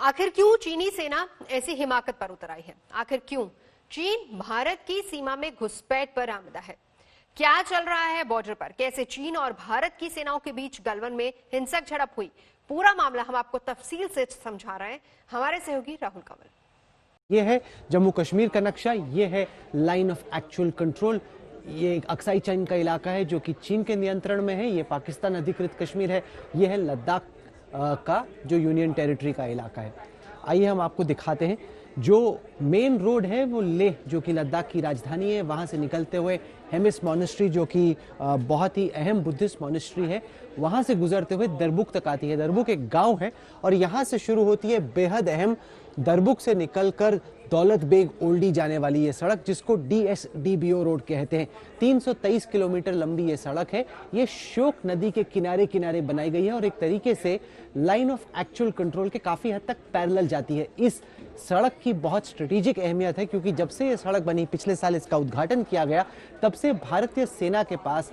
आखिर क्यों चीनी सेना ऐसी हिमाकत पर उतर आई है? आखिर क्यों चीन भारत की सीमा में घुसपैठ पर आमदा है? क्या चल रहा है बॉर्डर पर? कैसे चीन और भारत की सेनाओं के बीच गलवान में हिंसक झड़प हुई? पूरा मामला हम आपको तफसील से समझा रहे हैं हमारे सहयोगी राहुल कंवल। ये है जम्मू कश्मीर का नक्शा, ये है लाइन ऑफ एक्चुअल कंट्रोल। ये एक अक्साई चीन का इलाका है जो कि चीन के नियंत्रण में है। ये पाकिस्तान अधिकृत कश्मीर है। ये है लद्दाख का जो यूनियन टेरिटरी का इलाका है। आइए हम आपको दिखाते हैं। जो मेन रोड है वो लेह, जो कि लद्दाख की राजधानी है, वहाँ से निकलते हुए हेमिस मॉनेस्ट्री, जो कि बहुत ही अहम बुद्धिस्ट मॉनेस्ट्री है, वहाँ से गुजरते हुए दरबुक तक आती है। दरबुक एक गांव है और यहाँ से शुरू होती है बेहद अहम दरबुक से निकलकर दौलत बेग ओल्डी जाने वाली ये सड़क, जिसको DSDBO रोड कहते हैं। 323 किलोमीटर लंबी ये सड़क है। ये श्योक नदी के किनारे किनारे बनाई गई है और एक तरीके से लाइन ऑफ एक्चुअल कंट्रोल के काफ़ी हद तक पैरेलल जाती है। इस सड़क की बहुत स्ट्रेटेजिक अहमियत है क्योंकि जब से ये सड़क बनी, पिछले साल इसका उद्घाटन किया गया, तब से भारतीय सेना के पास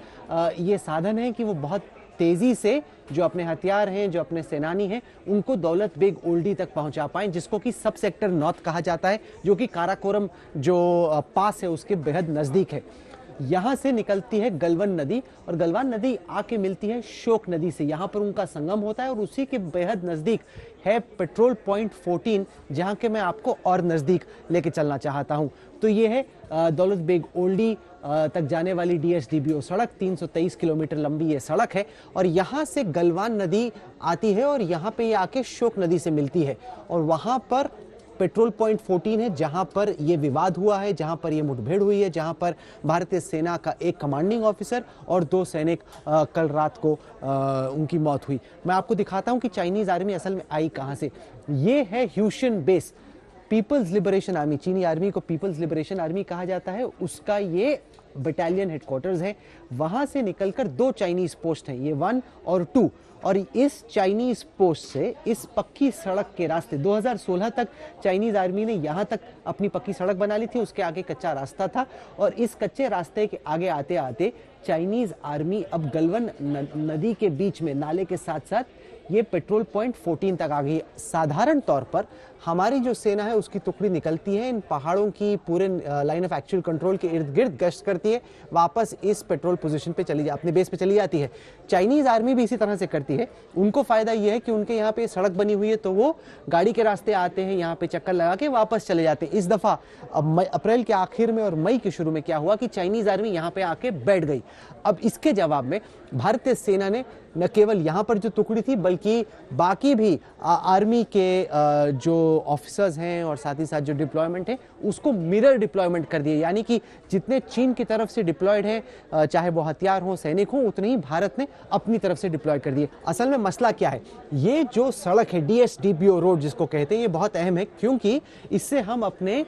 ये साधन है कि वो बहुत तेजी से जो अपने हथियार हैं, जो अपने सेनानी हैं, उनको दौलत बेग ओल्डी तक पहुंचा पाएं, जिसको कि सब सेक्टर नॉर्थ कहा जाता है, जो कि काराकोरम जो पास है उसके बेहद नजदीक है। यहाँ से निकलती है गलवान नदी और गलवान नदी आके मिलती है श्योक नदी से। यहाँ पर उनका संगम होता है और उसी के बेहद नजदीक है पेट्रोल पॉइंट 14, जहाँ के मैं आपको और नजदीक लेके चलना चाहता हूँ। तो ये है दौलत बेग ओल्डी तक जाने वाली DSDBO सड़क। 323 किलोमीटर लंबी ये सड़क है और यहाँ से गलवान नदी आती है और यहाँ पे ये आके श्योक नदी से मिलती है और वहाँ पर पेट्रोल पॉइंट 14 है, जहां पर यह विवाद हुआ है, जहां पर यह मुठभेड़ हुई है, जहां पर भारतीय सेना का एक कमांडिंग ऑफिसर और 2 सैनिक कल रात को उनकी मौत हुई। मैं आपको दिखाता हूं कि चाइनीज आर्मी असल में आई कहां से। ये है ह्यूशन बेस, पीपल्स लिबरेशन आर्मी। चीनी आर्मी को पीपल्स लिबरेशन आर्मी कहा जाता है, उसका ये बटालियन हेडक्वार्टर्स है। वहां से निकलकर 2 चाइनीज पोस्ट हैं, ये 1 और 2। और इस चाइनीज पोस्ट से इस पक्की सड़क के रास्ते 2016 तक चाइनीज आर्मी ने यहां तक अपनी पक्की सड़क बना ली थी। उसके आगे कच्चा रास्ता था और इस कच्चे रास्ते के आगे आते आते चाइनीज आर्मी अब गलवान नदी के बीच में, नाले के साथ साथ, ये पेट्रोल पॉइंट 14 तक आ गई। साधारण तौर पर हमारी जो सेना है उसकी टुकड़ी निकलती है, इन पहाड़ों की पूरे लाइन ऑफ एक्चुअल कंट्रोल के इर्द गिर्द गश्त करती है, वापस इस पेट्रोल पोजीशन पे चली अपने बेस पे चली जाती है। चाइनीज आर्मी भी इसी तरह से करती है। उनको फायदा यह है कि उनके यहाँ पे सड़क बनी हुई है तो वो गाड़ी के रास्ते आते हैं, यहाँ पे चक्कर लगा के वापस चले जाते हैं। इस दफा अप्रैल के आखिर में और मई के शुरू में क्या हुआ कि चाइनीज आर्मी यहाँ पे आके बैठ गई। अब इसके जवाब में भारतीय सेना ने न केवल यहाँ पर जो टुकड़ी थी बल्कि बाकी भी आर्मी के जो ऑफिसर्स हैं और साथ ही साथ जो डिप्लॉयमेंट है उसको मिरर डिप्लॉयमेंट कर दिए। यानी कि जितने चीन की तरफ से डिप्लॉयड हैं, चाहे वो हथियार हो, सैनिक हो, उतने ही भारत ने अपनी तरफ से डिप्लॉय कर दिए। असल में मसला क्या है, ये जो सड़क है DSDBO रोड जिसको कहते हैं, ये बहुत अहम है क्योंकि इससे हम अपने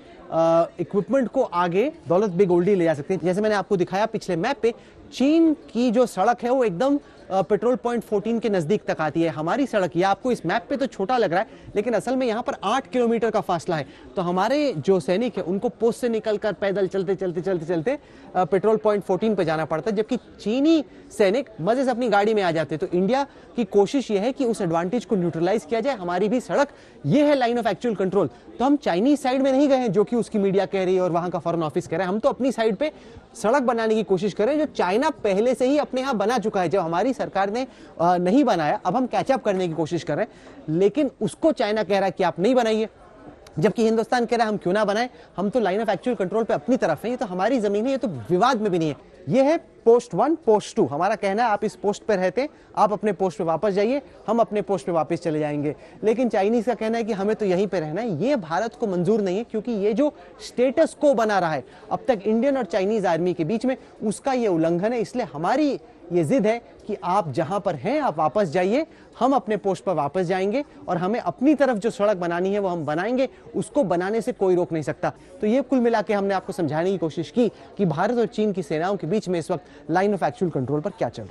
इक्विपमेंट को आगे दौलत बेग ओल्डी ले जा सकते हैं। जैसे मैंने आपको दिखाया पिछले मैप पे, चीन की जो सड़क है वो एकदम पेट्रोल पॉइंट 14 के नजदीक तक आती है। हमारी सड़क, ये आपको इस मैप पे तो छोटा लग रहा है लेकिन असल में यहाँ पर 8 किलोमीटर का फासला है। तो हमारे जो सैनिक है उनको पोस्ट से निकलकर पैदल चलते चलते चलते चलते पेट्रोल पॉइंट 14 पे जाना पड़ता है, जबकि चीनी सैनिक मजे से अपनी गाड़ी में आ जाते हैं। तो इंडिया की कोशिश यह है कि उस एडवांटेज को न्यूट्रलाइज किया जाए। हमारी भी सड़क, ये है लाइन ऑफ एक्चुअल कंट्रोल। तो हम चाइनीज साइड में नहीं गए हैं जो कि उसकी मीडिया कह रही है और वहां का फॉरेन ऑफिस कह रहा है। हम तो अपनी साइड पे सड़क बनाने की कोशिश करें जो चाइना पहले से ही अपने यहां बना चुका है। जब हमारी सरकार ने नहीं बनाया, अब हम कैचअप करने की कोशिश कर रहे हैं, लेकिन उसको चाइना कह रहा है कि आप नहीं बनाइए, जबकि हिंदुस्तान कह रहा है हम क्यों ना बनाएं, हम तो लाइन ऑफ एक्चुअल कंट्रोल पे अपनी तरफ है, ये तो हमारी जमीन है, ये तो विवाद में भी नहीं है। ये है पोस्ट 1, पोस्ट 2। हमारा कहना है आप इस पोस्ट पे रहते, आप अपने पोस्ट पे वापस जाइए, हम अपने पोस्ट पे वापस चले जाएंगे। लेकिन चाइनीज का कहना है कि हमें तो यहीं पे रहना है। ये भारत को मंजूर नहीं है क्योंकि ये जो स्टेटस को बना रहा है अब तक इंडियन और चाइनीज आर्मी के बीच में, उसका ये उल्लंघन है। इसलिए हमारी ये जिद है कि आप जहां पर हैं आप वापस जाइए, हम अपने पोस्ट पर वापस जाएंगे और हमें अपनी तरफ जो सड़क बनानी है वो हम बनाएंगे, उसको बनाने से कोई रोक नहीं सकता। तो ये कुल मिला के हमने आपको समझाने की कोशिश की कि भारत और चीन की सेनाओं के बीच में इस वक्त लाइन ऑफ एक्चुअल कंट्रोल पर क्या चल रहा है।